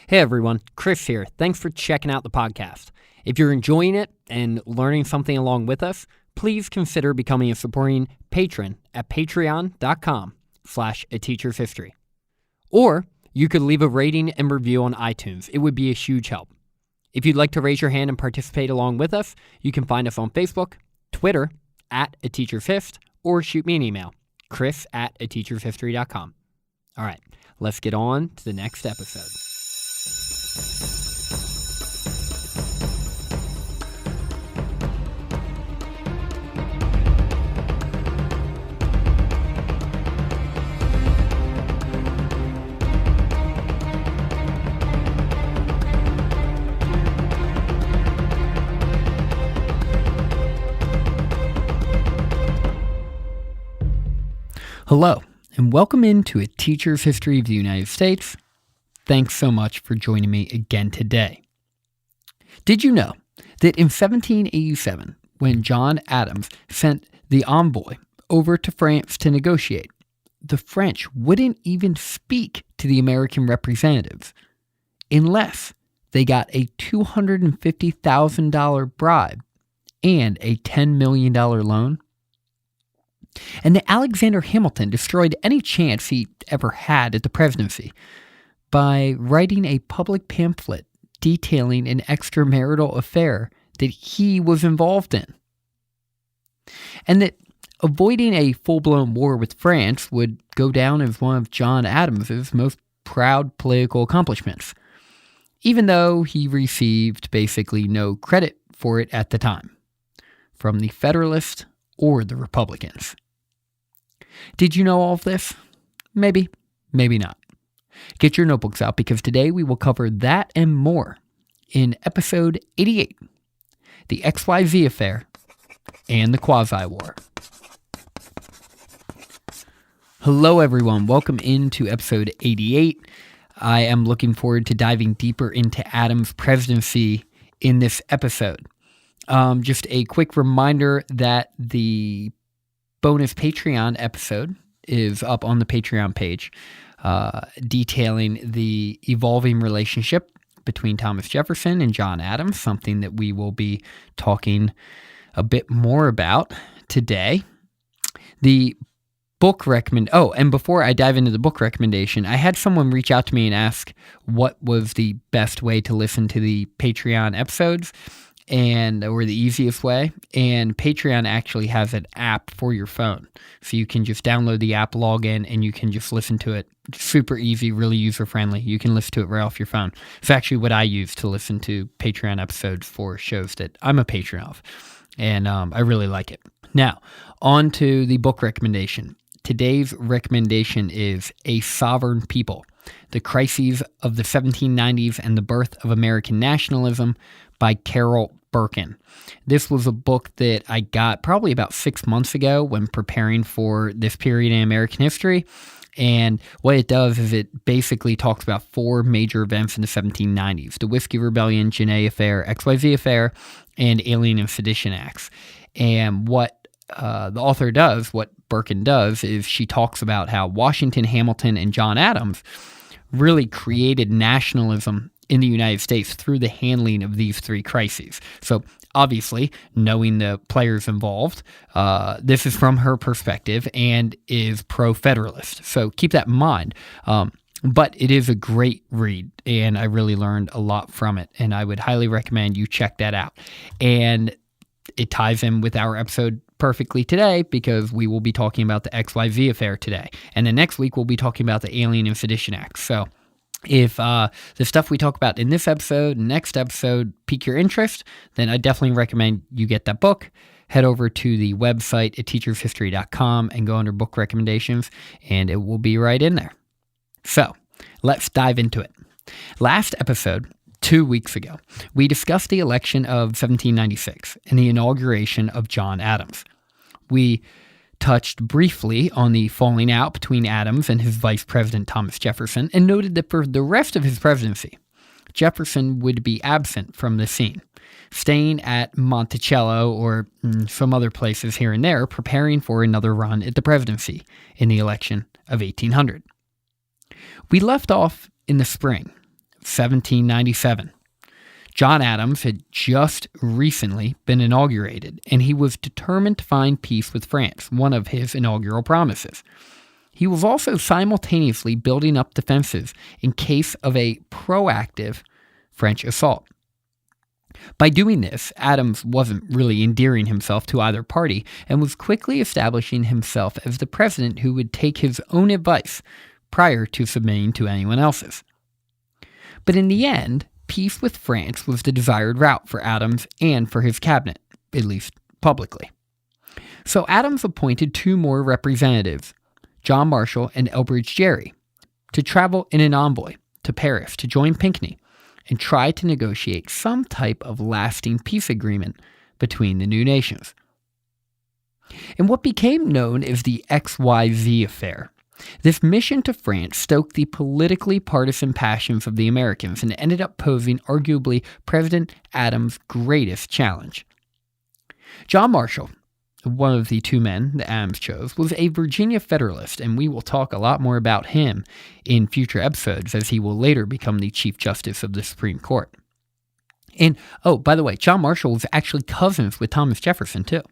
Hey everyone, Chris here. Thanks for checking out the podcast. If you're enjoying it and learning something along with us, please consider becoming a supporting patron at patreon.com/ateachershistory. Or you could leave a rating and review on iTunes. It would be a huge help. If you'd like to raise your hand and participate along with us, you can find us on Facebook, Twitter, @ateachershistory, or shoot me an email, chris@ateachershistory.com. All right, let's get on to the next episode. Hello, and welcome into A Teacher's History of the United States. Thanks so much for joining me again today. Did you know that in 1787, when John Adams sent the envoy over to France to negotiate, the French wouldn't even speak to the American representatives unless they got a $250,000 bribe and a $10 million loan? And that Alexander Hamilton destroyed any chance he ever had at the presidency by writing a public pamphlet detailing an extramarital affair that he was involved in. And that avoiding a full-blown war with France would go down as one of John Adams's most proud political accomplishments, even though he received basically no credit for it at the time, from the Federalists or the Republicans. Did you know all of this? Maybe, maybe not. Get your notebooks out because today we will cover that and more in episode 88, the XYZ Affair and the Quasi-War. Hello everyone, welcome into episode 88. I am looking forward to diving deeper into Adams' presidency in this episode. Just a quick reminder that the bonus Patreon episode is up on the Patreon page, detailing the evolving relationship between Thomas Jefferson and John Adams, something that we will be talking a bit more about today. The book and before I dive into the book recommendation, I had someone reach out to me and ask what was the best way to listen to the Patreon episodes, or the easiest way, and Patreon actually has an app for your phone. So you can just download the app, log in, and you can just listen to it. Super easy, really user-friendly. You can listen to it right off your phone. It's actually what I use to listen to Patreon episodes for shows that I'm a patron of, and I really like it. Now, on to the book recommendation. Today's recommendation is A Sovereign People, The Crises of the 1790s and the Birth of American Nationalism by Carol Birkin. This was a book that I got probably about 6 months ago when preparing for this period in American history. And what it does is it basically talks about four major events in the 1790s: the Whiskey Rebellion, Genet Affair, XYZ Affair, and Alien and Sedition Acts. And what the author does, what Birkin does, is she talks about how Washington, Hamilton, and John Adams really created nationalism in the United States through the handling of these three crises. So obviously, knowing the players involved, this is from her perspective and is pro-federalist. So keep that in mind. But it is a great read, and I really learned a lot from it, and I would highly recommend you check that out. And it ties in with our episode perfectly today because we will be talking about the XYZ Affair today. And then next week, we'll be talking about the Alien and Sedition Acts. So if the stuff we talk about in this episode, next episode, pique your interest, then I definitely recommend you get that book. Head over to the website at teachershistory.com and go under book recommendations, and it will be right in there. So let's dive into it. Last episode, 2 weeks ago, we discussed the election of 1796 and the inauguration of John Adams. We touched briefly on the falling out between Adams and his vice president Thomas Jefferson, and noted that for the rest of his presidency, Jefferson would be absent from the scene, staying at Monticello or some other places here and there, preparing for another run at the presidency in the election of 1800. We left off in the spring of 1797. John Adams had just recently been inaugurated, and he was determined to find peace with France, one of his inaugural promises. He was also simultaneously building up defenses in case of a proactive French assault. By doing this, Adams wasn't really endearing himself to either party and was quickly establishing himself as the president who would take his own advice prior to submitting to anyone else's. But in the end, peace with France was the desired route for Adams and for his cabinet, at least publicly. So Adams appointed two more representatives, John Marshall and Elbridge Gerry, to travel in an envoy to Paris to join Pinckney and try to negotiate some type of lasting peace agreement between the new nations. In what became known as the XYZ Affair, this mission to France stoked the politically partisan passions of the Americans and ended up posing arguably President Adams' greatest challenge. John Marshall, one of the two men that Adams chose, was a Virginia Federalist, and we will talk a lot more about him in future episodes as he will later become the Chief Justice of the Supreme Court. And, oh, by the way, John Marshall was actually cousins with Thomas Jefferson, too.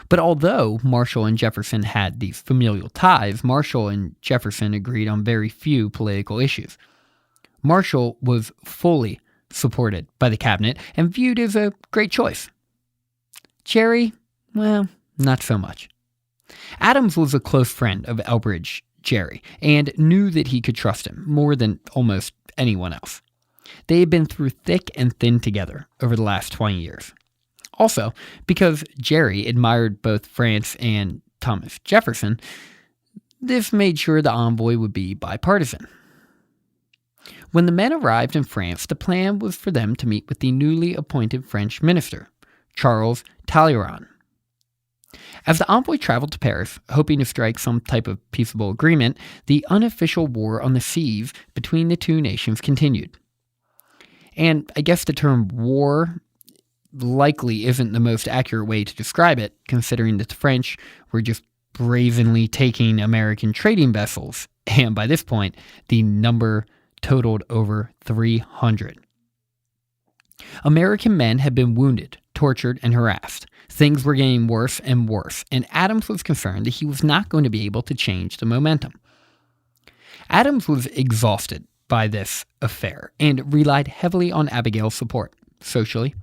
But although Marshall and Jefferson had these familial ties, Marshall and Jefferson agreed on very few political issues. Marshall was fully supported by the cabinet and viewed as a great choice. Gerry, well, not so much. Adams was a close friend of Elbridge Gerry and knew that he could trust him more than almost anyone else. They had been through thick and thin together over the last 20 years. Also, because Gerry admired both France and Thomas Jefferson, this made sure the envoy would be bipartisan. When the men arrived in France, the plan was for them to meet with the newly appointed French minister, Charles Talleyrand. As the envoy traveled to Paris, hoping to strike some type of peaceable agreement, the unofficial war on the seas between the two nations continued. And I guess the term war likely isn't the most accurate way to describe it, considering that the French were just brazenly taking American trading vessels, and by this point, the number totaled over 300. American men had been wounded, tortured, and harassed. Things were getting worse and worse, and Adams was concerned that he was not going to be able to change the momentum. Adams was exhausted by this affair and relied heavily on Abigail's support, socially,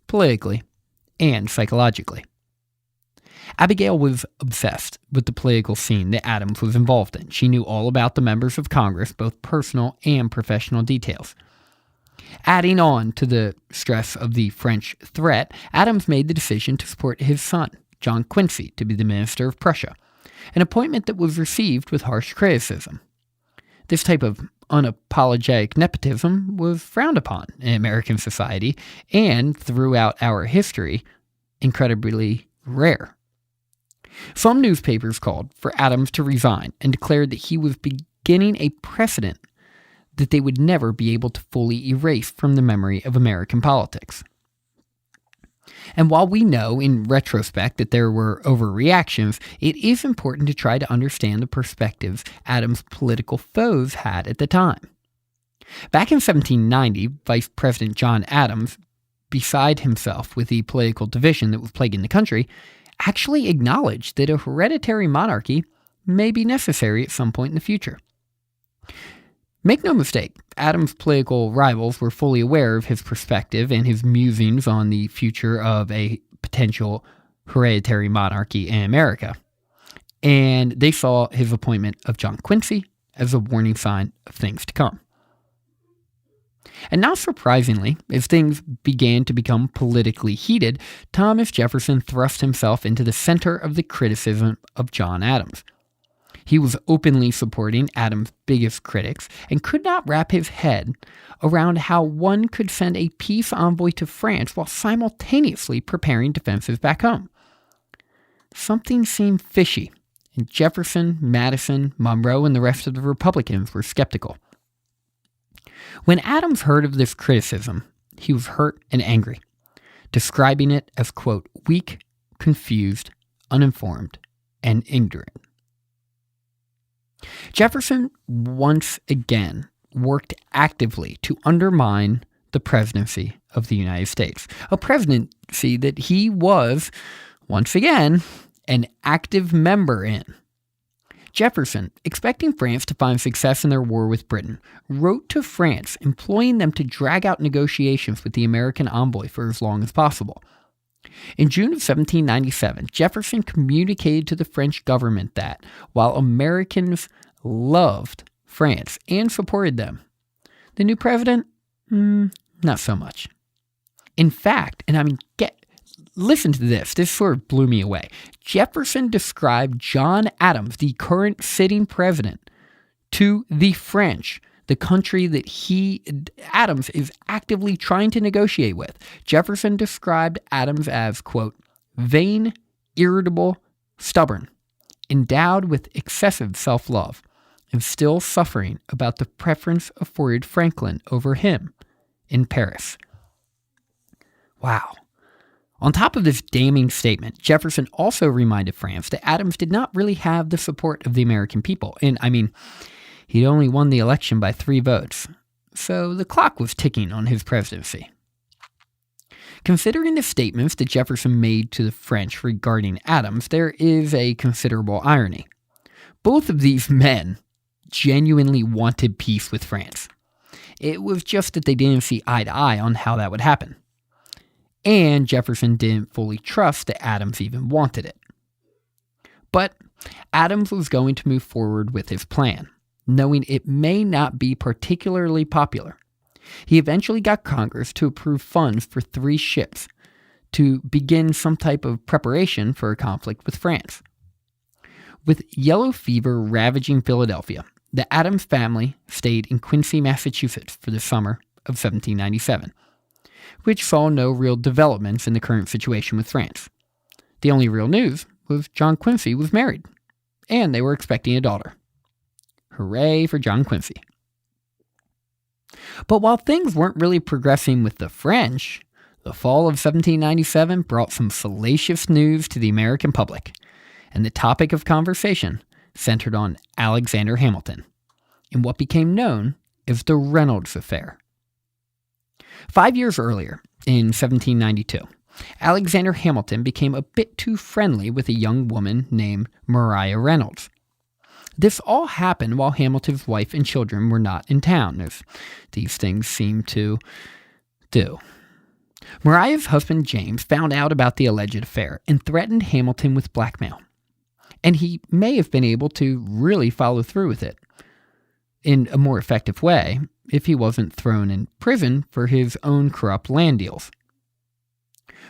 politically, and psychologically. Abigail was obsessed with the political scene that Adams was involved in. She knew all about the members of Congress, both personal and professional details. Adding on to the stress of the French threat, Adams made the decision to support his son, John Quincy, to be the Minister of Prussia, an appointment that was received with harsh criticism. This type of unapologetic nepotism was frowned upon in American society and, throughout our history, incredibly rare. Some newspapers called for Adams to resign and declared that he was beginning a precedent that they would never be able to fully erase from the memory of American politics. And while we know in retrospect that there were overreactions, it is important to try to understand the perspectives Adams' political foes had at the time. Back in 1790, Vice President John Adams, beside himself with the political division that was plaguing the country, actually acknowledged that a hereditary monarchy may be necessary at some point in the future. Make no mistake, Adams' political rivals were fully aware of his perspective and his musings on the future of a potential hereditary monarchy in America, and they saw his appointment of John Quincy as a warning sign of things to come. And not surprisingly, as things began to become politically heated, Thomas Jefferson thrust himself into the center of the criticism of John Adams. He was openly supporting Adams' biggest critics and could not wrap his head around how one could send a peace envoy to France while simultaneously preparing defenses back home. Something seemed fishy, and Jefferson, Madison, Monroe, and the rest of the Republicans were skeptical. When Adams heard of this criticism, he was hurt and angry, describing it as, quote, weak, confused, uninformed, and ignorant. Jefferson once again worked actively to undermine the presidency of the United States, a presidency that he was, once again, an active member in. Jefferson, expecting France to find success in their war with Britain, wrote to France imploring them to drag out negotiations with the American envoy for as long as possible. In June of 1797, Jefferson communicated to the French government that, while Americans loved France and supported them, the new president, not so much. In fact, listen to this. This sort of blew me away. Jefferson described John Adams, the current sitting president, to the French, the country that Adams is actively trying to negotiate with. Jefferson described Adams as, quote, vain, irritable, stubborn, endowed with excessive self-love, and still suffering about the preference afforded Franklin over him in Paris. Wow. On top of this damning statement, Jefferson also reminded France that Adams did not really have the support of the American people. And, he'd only won the election by 3 votes, so the clock was ticking on his presidency. Considering the statements that Jefferson made to the French regarding Adams, there is a considerable irony. Both of these men genuinely wanted peace with France. It was just that they didn't see eye to eye on how that would happen. And Jefferson didn't fully trust that Adams even wanted it. But Adams was going to move forward with his plan, knowing it may not be particularly popular. He eventually got Congress to approve funds for 3 ships to begin some type of preparation for a conflict with France. With yellow fever ravaging Philadelphia, the Adams family stayed in Quincy, Massachusetts for the summer of 1797, which saw no real developments in the current situation with France. The only real news was John Quincy was married, and they were expecting a daughter. Hooray for John Quincy. But while things weren't really progressing with the French, the fall of 1797 brought some salacious news to the American public, and the topic of conversation centered on Alexander Hamilton in what became known as the Reynolds Affair. 5 years earlier, in 1792, Alexander Hamilton became a bit too friendly with a young woman named Maria Reynolds. This all happened while Hamilton's wife and children were not in town, as these things seem to do. Maria's husband James found out about the alleged affair and threatened Hamilton with blackmail. And he may have been able to really follow through with it in a more effective way if he wasn't thrown in prison for his own corrupt land deals.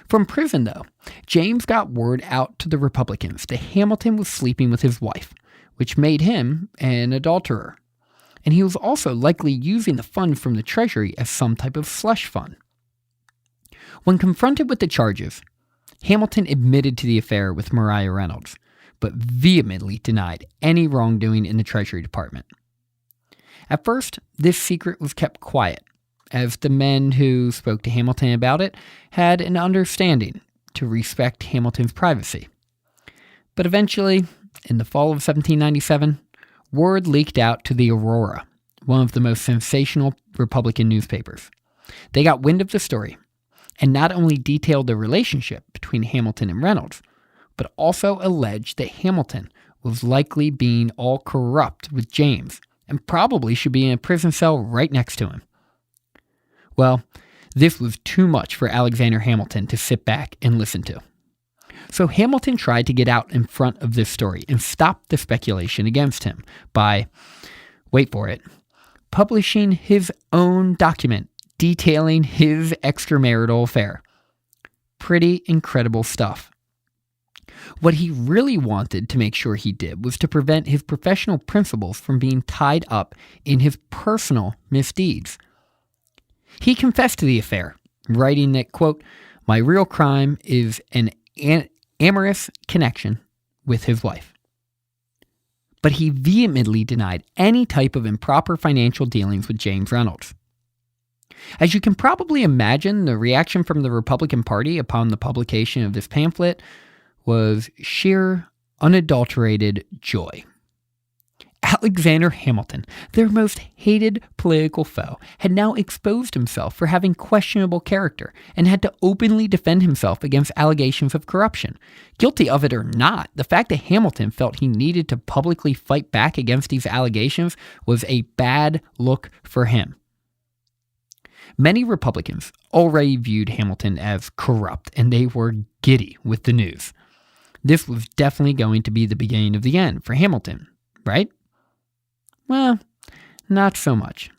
From prison, though, James got word out to the Republicans that Hamilton was sleeping with his wife, which made him an adulterer, and he was also likely using the funds from the Treasury as some type of slush fund. When confronted with the charges, Hamilton admitted to the affair with Maria Reynolds, but vehemently denied any wrongdoing in the Treasury Department. At first, this secret was kept quiet, as the men who spoke to Hamilton about it had an understanding to respect Hamilton's privacy. But eventually, in the fall of 1797, word leaked out to the Aurora, one of the most sensational Republican newspapers. They got wind of the story, and not only detailed the relationship between Hamilton and Reynolds, but also alleged that Hamilton was likely being all corrupt with James, and probably should be in a prison cell right next to him. Well, this was too much for Alexander Hamilton to sit back and listen to. So Hamilton tried to get out in front of this story and stop the speculation against him by, wait for it, publishing his own document detailing his extramarital affair. Pretty incredible stuff. What he really wanted to make sure he did was to prevent his professional principles from being tied up in his personal misdeeds. He confessed to the affair, writing that, quote, "My real crime is an amorous connection with his wife." But he vehemently denied any type of improper financial dealings with James Reynolds. As you can probably imagine, the reaction from the Republican Party upon the publication of this pamphlet was sheer, unadulterated joy. Alexander Hamilton, their most hated political foe, had now exposed himself for having questionable character and had to openly defend himself against allegations of corruption. Guilty of it or not, the fact that Hamilton felt he needed to publicly fight back against these allegations was a bad look for him. Many Republicans already viewed Hamilton as corrupt, and they were giddy with the news. This was definitely going to be the beginning of the end for Hamilton, right? Well, not so much.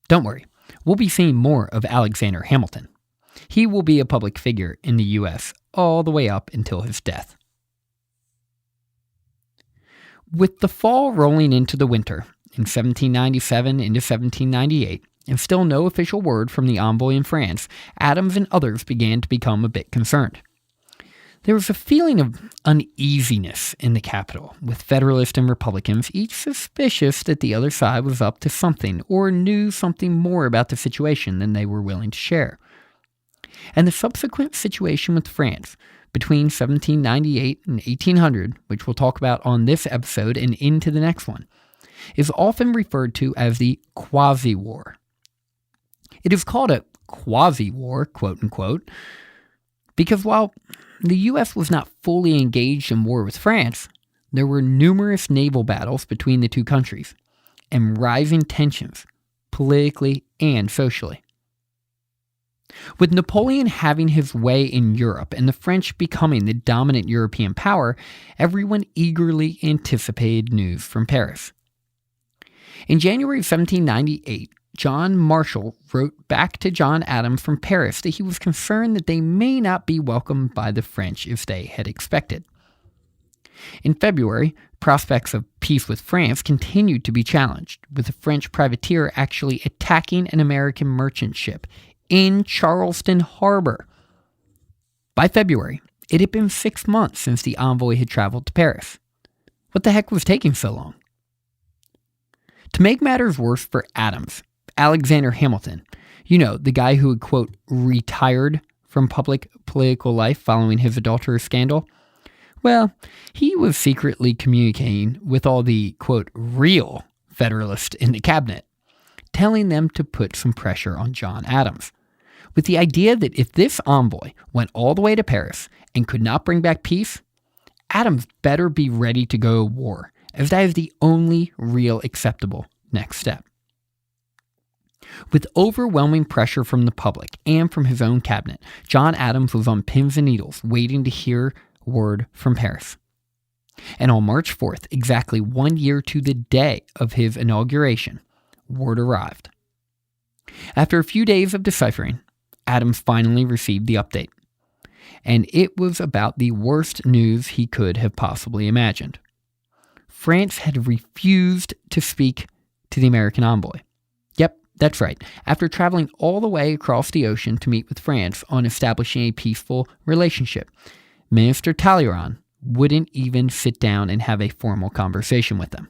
Don't worry, we'll be seeing more of Alexander Hamilton. He will be a public figure in the U.S. all the way up until his death. With the fall rolling into the winter, in 1797 into 1798, and still no official word from the envoy in France, Adams and others began to become a bit concerned. There was a feeling of uneasiness in the capital, with Federalists and Republicans each suspicious that the other side was up to something or knew something more about the situation than they were willing to share. And the subsequent situation with France between 1798 and 1800, which we'll talk about on this episode and into the next one, is often referred to as the Quasi-War. It is called a Quasi-War, quote-unquote, because while the U.S. was not fully engaged in war with France, there were numerous naval battles between the two countries and rising tensions, politically and socially. With Napoleon having his way in Europe and the French becoming the dominant European power, everyone eagerly anticipated news from Paris. In January of 1798, John Marshall wrote back to John Adams from Paris that he was concerned that they may not be welcomed by the French as they had expected. In February, prospects of peace with France continued to be challenged, with a French privateer actually attacking an American merchant ship in Charleston Harbor. By February, it had been 6 months since the envoy had traveled to Paris. What the heck was taking so long? To make matters worse for Adams, Alexander Hamilton, the guy who had, quote, retired from public political life following his adulterous scandal, well, he was secretly communicating with all the, quote, real Federalists in the cabinet, telling them to put some pressure on John Adams, with the idea that if this envoy went all the way to Paris and could not bring back peace, Adams better be ready to go to war, as that is the only real acceptable next step. With overwhelming pressure from the public and from his own cabinet, John Adams was on pins and needles waiting to hear word from Paris. And on March 4th, exactly 1 year to the day of his inauguration, word arrived. After a few days of deciphering, Adams finally received the update. And it was about the worst news he could have possibly imagined. France had refused to speak to the American envoy. Yep, that's right. After traveling all the way across the ocean to meet with France on establishing a peaceful relationship, Minister Talleyrand wouldn't even sit down and have a formal conversation with them.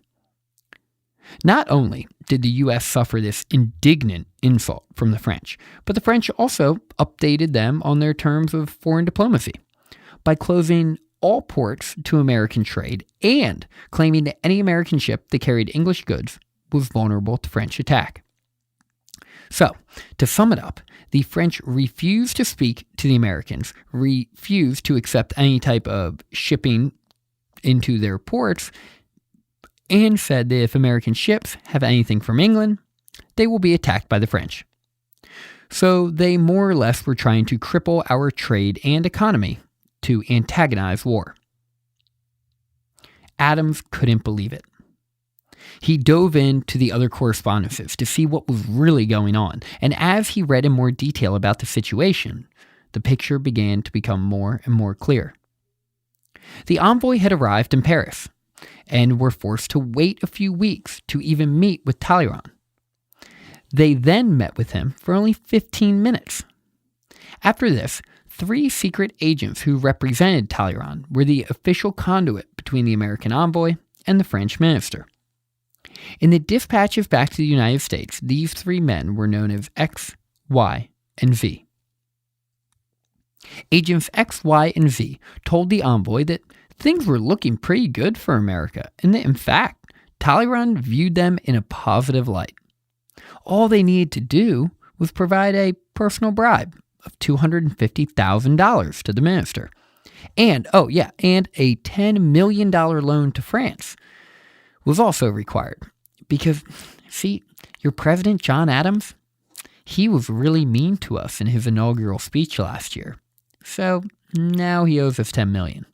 Not only did the U.S. suffer this indignant insult from the French, but the French also updated them on their terms of foreign diplomacy by closing all ports to American trade and claiming that any American ship that carried English goods was vulnerable to French attack. So, to sum it up, the French refused to speak to the Americans, refused to accept any type of shipping into their ports, and said that if American ships have anything from England, they will be attacked by the French. So they more or less were trying to cripple our trade and economy to antagonize war. Adams couldn't believe it. He dove into the other correspondences to see what was really going on, and as he read in more detail about the situation, the picture began to become more and more clear. The envoy had arrived in Paris, and were forced to wait a few weeks to even meet with Talleyrand. They then met with him for only 15 minutes. After this, 3 secret agents who represented Talleyrand were the official conduit between the American envoy and the French minister. In the dispatches back to the United States, these 3 men were known as X, Y, and Z. Agents X, Y, and Z told the envoy that things were looking pretty good for America, and that, in fact, Talleyrand viewed them in a positive light. All they needed to do was provide a personal bribe of $250,000 to the minister. And a $10 million loan to France was also required. Because, see, your president, John Adams, he was really mean to us in his inaugural speech last year. So now he owes us $10 million.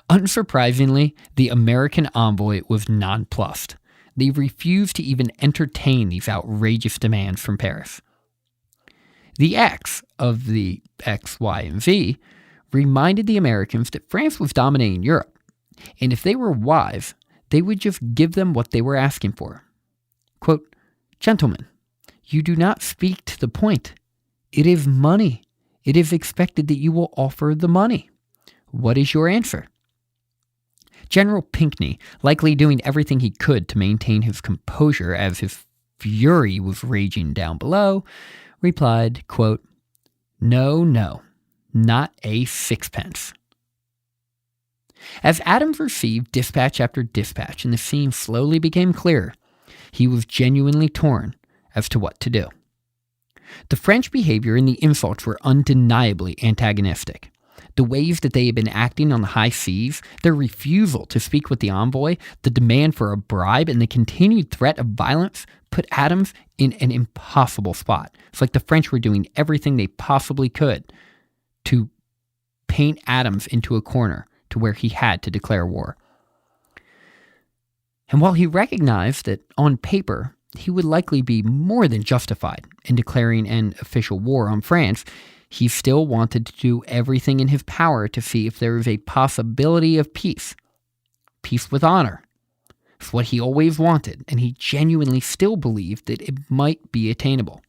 Unsurprisingly, the American envoy was nonplussed. They refused to even entertain these outrageous demands from Paris. The X of the X, Y, and Z reminded the Americans that France was dominating Europe, and if they were wise, they would just give them what they were asking for. Quote, "Gentlemen, you do not speak to the point. It is money. It is expected that you will offer the money. What is your answer?" General Pinckney, likely doing everything he could to maintain his composure as his fury was raging down below, replied, quote, "No, not a sixpence." As Adams received dispatch after dispatch and the scene slowly became clearer, he was genuinely torn as to what to do. The French behavior and the insults were undeniably antagonistic. The ways that they had been acting on the high seas, their refusal to speak with the envoy, the demand for a bribe, and the continued threat of violence put Adams in an impossible spot. It's like the French were doing everything they possibly could to paint Adams into a corner to where he had to declare war. And while he recognized that on paper he would likely be more than justified in declaring an official war on France, he still wanted to do everything in his power to see if there was a possibility of peace. Peace with honor. It's what he always wanted, and he genuinely still believed that it might be attainable.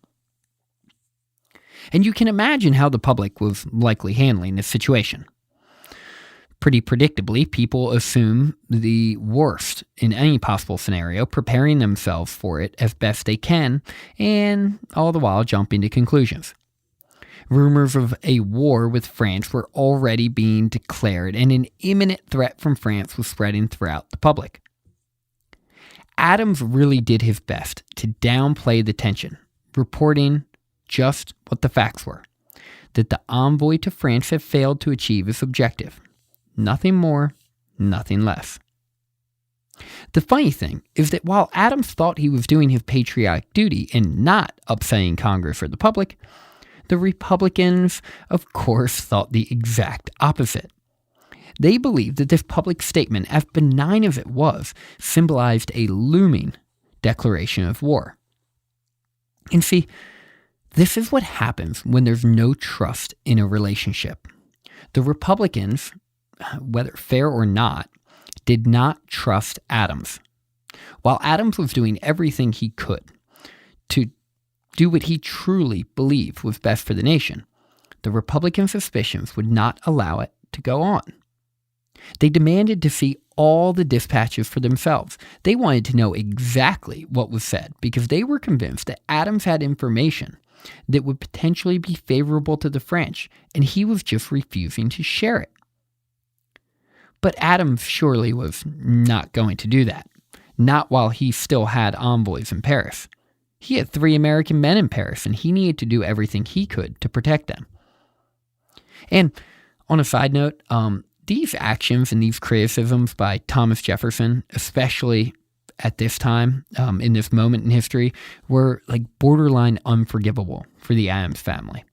And you can imagine how the public was likely handling this situation. Pretty predictably, people assume the worst in any possible scenario, preparing themselves for it as best they can, and all the while jumping to conclusions. Rumors of a war with France were already being declared, and an imminent threat from France was spreading throughout the public. Adams really did his best to downplay the tension, reporting just what the facts were, that the envoy to France had failed to achieve its objective. Nothing more, nothing less. The funny thing is that while Adams thought he was doing his patriotic duty and not upsetting Congress or the public, the Republicans, of course, thought the exact opposite. They believed that this public statement, as benign as it was, symbolized a looming declaration of war. And see, this is what happens when there's no trust in a relationship. The Republicans, whether fair or not, did not trust Adams. While Adams was doing everything he could to do what he truly believed was best for the nation, the Republican suspicions would not allow it to go on. They demanded to see all the dispatches for themselves. They wanted to know exactly what was said because they were convinced that Adams had information that would potentially be favorable to the French, and he was just refusing to share it. But Adams surely was not going to do that, not while he still had envoys in Paris. He had 3 American men in Paris, and he needed to do everything he could to protect them. And on a side note, these actions and these criticisms by Thomas Jefferson, especially at this time, in this moment in history, were like borderline unforgivable for the Adams family.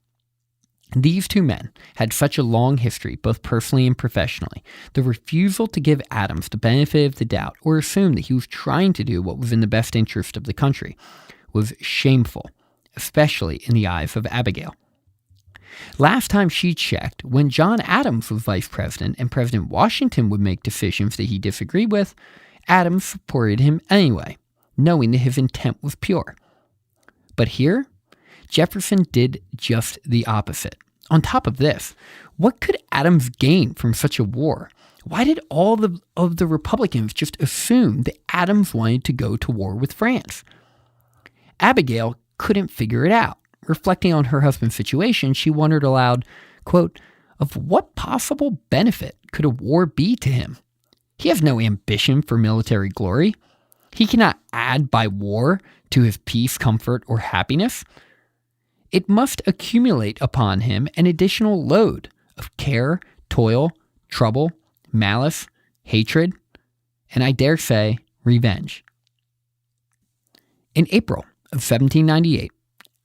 These 2 men had such a long history, both personally and professionally. The refusal to give Adams the benefit of the doubt or assume that he was trying to do what was in the best interest of the country was shameful, especially in the eyes of Abigail. Last time she checked, when John Adams was vice president and President Washington would make decisions that he disagreed with, Adams supported him anyway, knowing that his intent was pure. But here, Jefferson did just the opposite. On top of this, what could Adams gain from such a war? Why did all of the Republicans just assume that Adams wanted to go to war with France? Abigail couldn't figure it out. Reflecting on her husband's situation, she wondered aloud, quote, of what possible benefit could a war be to him? He has no ambition for military glory. He cannot add by war to his peace, comfort, or happiness. It must accumulate upon him an additional load of care, toil, trouble, malice, hatred, and I dare say, revenge. In April of 1798,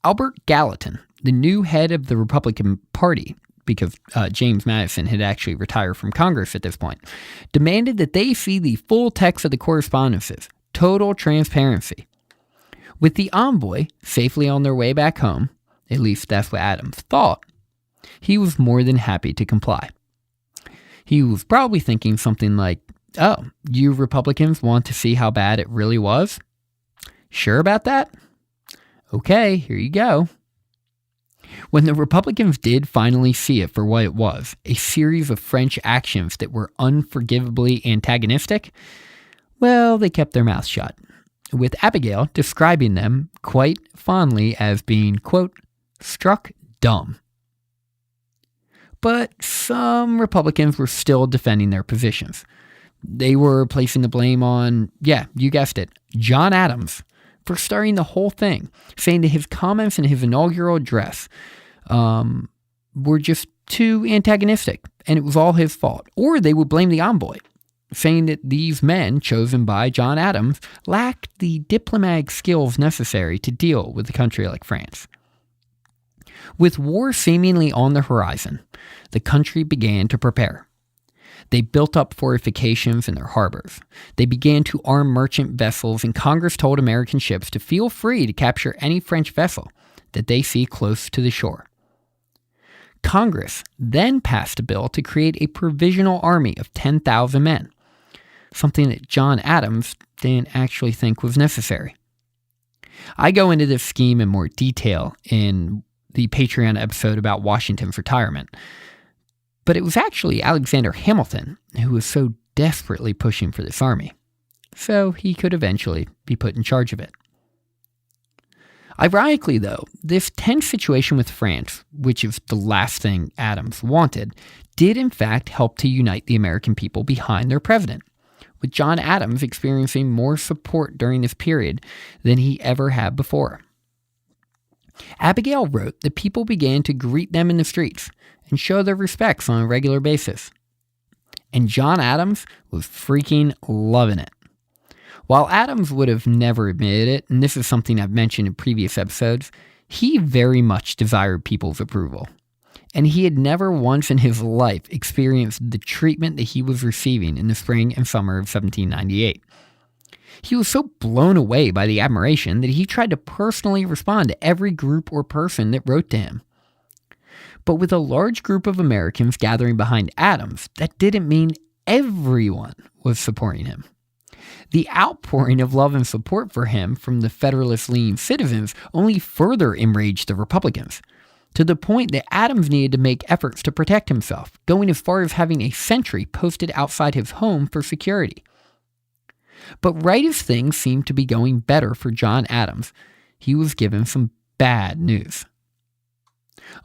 Albert Gallatin, the new head of the Republican Party, because James Madison had actually retired from Congress at this point, demanded that they see the full text of the correspondences, total transparency. With the envoy safely on their way back home, at least that's what Adams thought, he was more than happy to comply. He was probably thinking something like, oh, you Republicans want to see how bad it really was? Sure about that? Okay, here you go. When the Republicans did finally see it for what it was, a series of French actions that were unforgivably antagonistic, well, they kept their mouths shut, with Abigail describing them quite fondly as being, quote, struck dumb. But some Republicans were still defending their positions. They were placing the blame on, yeah, you guessed it, John Adams, for starting the whole thing, saying that his comments in his inaugural address were just too antagonistic, and it was all his fault. Or they would blame the envoy, saying that these men chosen by John Adams lacked the diplomatic skills necessary to deal with a country like France. With war seemingly on the horizon, the country began to prepare. They built up fortifications in their harbors. They began to arm merchant vessels, and Congress told American ships to feel free to capture any French vessel that they see close to the shore. Congress then passed a bill to create a provisional army of 10,000 men, something that John Adams didn't actually think was necessary. I go into this scheme in more detail in the Patreon episode about Washington's retirement. But it was actually Alexander Hamilton who was so desperately pushing for this army, so he could eventually be put in charge of it. Ironically, though, this tense situation with France, which is the last thing Adams wanted, did in fact help to unite the American people behind their president, with John Adams experiencing more support during this period than he ever had before. Abigail wrote that people began to greet them in the streets and show their respects on a regular basis. And John Adams was freaking loving it. While Adams would have never admitted it, and this is something I've mentioned in previous episodes, he very much desired people's approval. And he had never once in his life experienced the treatment that he was receiving in the spring and summer of 1798. He was so blown away by the admiration that he tried to personally respond to every group or person that wrote to him. But with a large group of Americans gathering behind Adams, that didn't mean everyone was supporting him. The outpouring of love and support for him from the Federalist-leaning citizens only further enraged the Republicans, to the point that Adams needed to make efforts to protect himself, going as far as having a sentry posted outside his home for security. But right as things seemed to be going better for John Adams, he was given some bad news.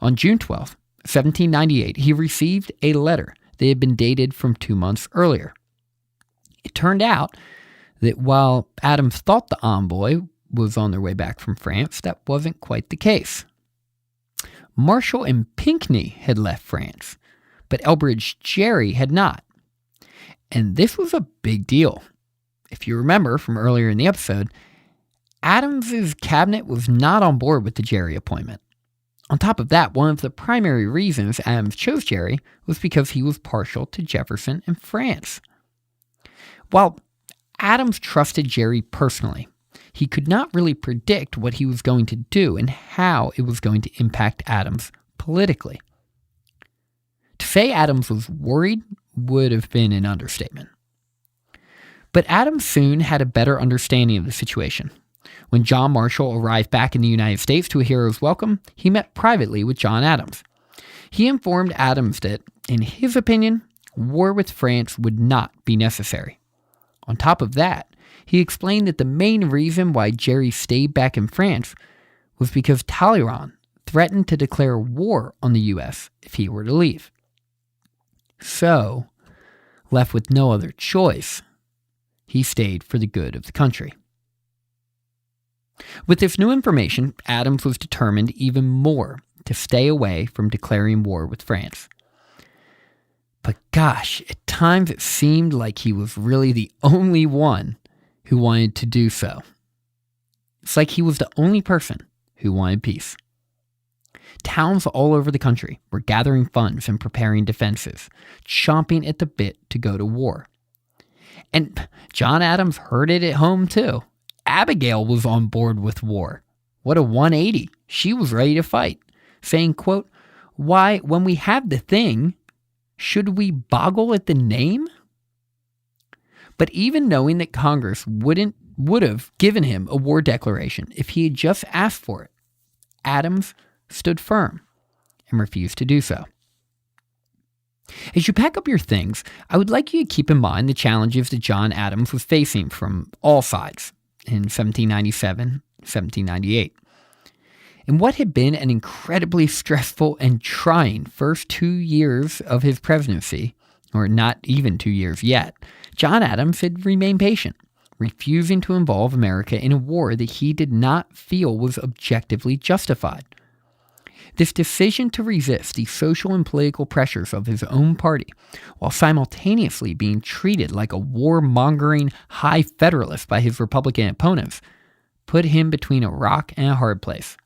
On June 12, 1798, he received a letter that had been dated from 2 months earlier. It turned out that while Adams thought the envoy was on their way back from France, that wasn't quite the case. Marshall and Pinckney had left France, but Elbridge Gerry had not. And this was a big deal. If you remember from earlier in the episode, Adams's cabinet was not on board with the Gerry appointment. On top of that, one of the primary reasons Adams chose Gerry was because he was partial to Jefferson and France. While Adams trusted Gerry personally, he could not really predict what he was going to do and how it was going to impact Adams politically. To say Adams was worried would have been an understatement. But Adams soon had a better understanding of the situation. When John Marshall arrived back in the United States to a hero's welcome, he met privately with John Adams. He informed Adams that, in his opinion, war with France would not be necessary. On top of that, he explained that the main reason why Gerry stayed back in France was because Talleyrand threatened to declare war on the U.S. if he were to leave. So, Left with no other choice, he stayed for the good of the country. With this new information, Adams was determined even more to stay away from declaring war with France. But gosh, at times it seemed like he was really the only one who wanted to do so. It's like he was the only person who wanted peace. Towns all over the country were gathering funds and preparing defenses, chomping at the bit to go to war. And John Adams heard it at home too. Abigail was on board with war. What a 180. She was ready to fight, saying, quote, "Why, when we have the thing, should we boggle at the name?" But even knowing that Congress would have given him a war declaration if he had just asked for it, Adams stood firm and refused to do so. As you pack up your things, I would like you to keep in mind the challenges that John Adams was facing from all sides in 1797, 1798. In what had been an incredibly stressful and trying first 2 years of his presidency, or not even 2 years yet, John Adams had remained patient, refusing to involve America in a war that he did not feel was objectively justified. This decision to resist the social and political pressures of his own party, while simultaneously being treated like a warmongering high federalist by his Republican opponents, put him between a rock and a hard place.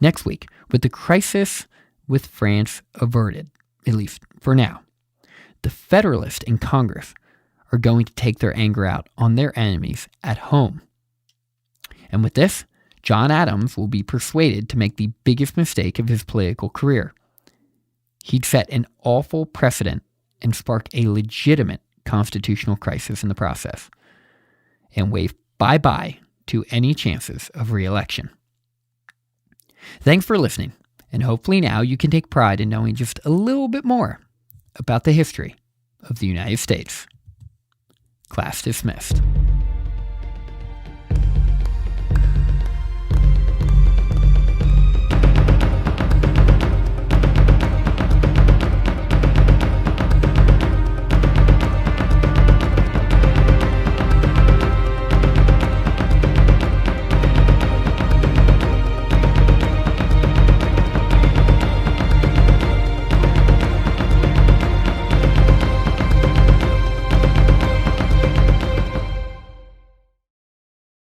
Next week, with the crisis with France averted, at least for now, the Federalists in Congress are going to take their anger out on their enemies at home. And with this, John Adams will be persuaded to make the biggest mistake of his political career. He'd set an awful precedent and spark a legitimate constitutional crisis in the process, and wave bye-bye to any chances of re-election. Thanks for listening, and hopefully now you can take pride in knowing just a little bit more about the history of the United States. Class dismissed.